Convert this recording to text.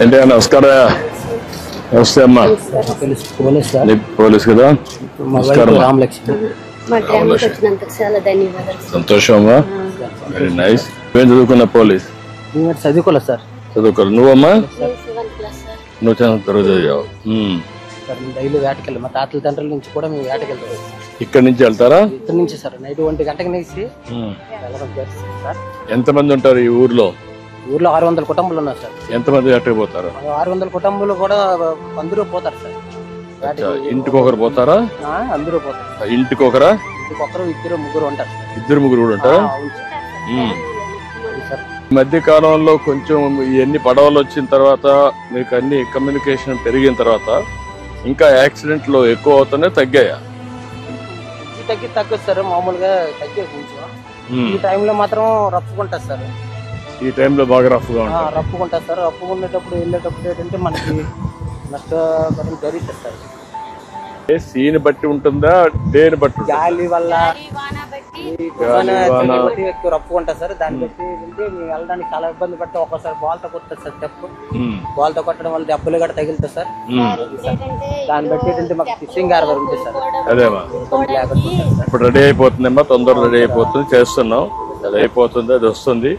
ఏంటి నమస్కారం. నమస్తే అమ్మా. పోలీస్ కదా. నమస్కారం. సంతోషం అమ్మా. Very nice. ఏం చదువుకున్నా? పోలీస్ చదువుకోలేదు సార్. చదువుకోలేదు. నువ్వమ్మా? నువ్వు చదువు చదివావు. డైలీ వేటకెళ్ళి మా తాతల తండ్రుల నుంచి కూడా మేము వేటకెళ్తాం. ఇక్కడ నుంచి వెళ్తారా? ఇక్కడ నుంచి సార్ నైట్ 1 గంటకి నేసి సార్. ఎంతమంది ఉంటారు ఈ ఊర్లో? ఊర్లో 600 కుటుంబాలు ఉన్నారు సార్. ఎంతమంది వేటకి పోతారు? 600 కుటుంబాలు కూడా అందరూ పోతారు సార్. ఇంటికి ఒకరు పోతారా? అందరూ పోతారు. ఇంటికి ఒకరా? ఇంటికి ఒకరు, ఇద్దరు, ముగ్గురు ఉంటారు. ఇద్దరు ముగ్గురు కూడా ఉంటారా? ఈ మధ్య కాలంలో కొంచెం ఇవన్నీ పడవలు వచ్చిన తర్వాత మీకు అన్ని కమ్యూనికేషన్ పెరిగిన తర్వాత ఇంకా యాక్సిడెంట్లు ఎక్కువ అవుతున్నాయి, తగ్గాయా? తగ్గదు సార్. మామూలుగా తగ్గే కొంచెం. ఈ టైంలో మాత్రం రప్పుకుంటారు సార్. ఈ టైంలో బాగా రఫ్గా ఉంటారు. రప్పుకుంటారు సార్. రప్పుకునేటప్పుడు వెళ్ళేటప్పుడు ఏంటంటే మనకి నష్టపరం జరుగుతుంది సార్. సీన్ బట్టి ఉంటుందా, డేని బట్టి? గాలి వల్ల ఎక్కువ రప్పుకుంటారు సార్. దాన్ని బట్టి మేము వెళ్ళడానికి చాలా ఇబ్బంది పడితే ఒక్కోసారి బాల్తో కొట్టదు సార్. స్టెప్ బాల్తో కొట్టడం వల్ల దెబ్బలు కూడా తగులుతాయి సార్. దాన్ని బట్టి ఏంటంటే మాకు ఫిషింగ్ హార్బర్ ఉంటుంది సార్. అదేమా ఇప్పుడు రెడీ అయిపోతుందమ్మా. తొందరగా రెడీ అయిపోతుంది. చేస్తున్నాం. అది అయిపోతుంది, అది వస్తుంది.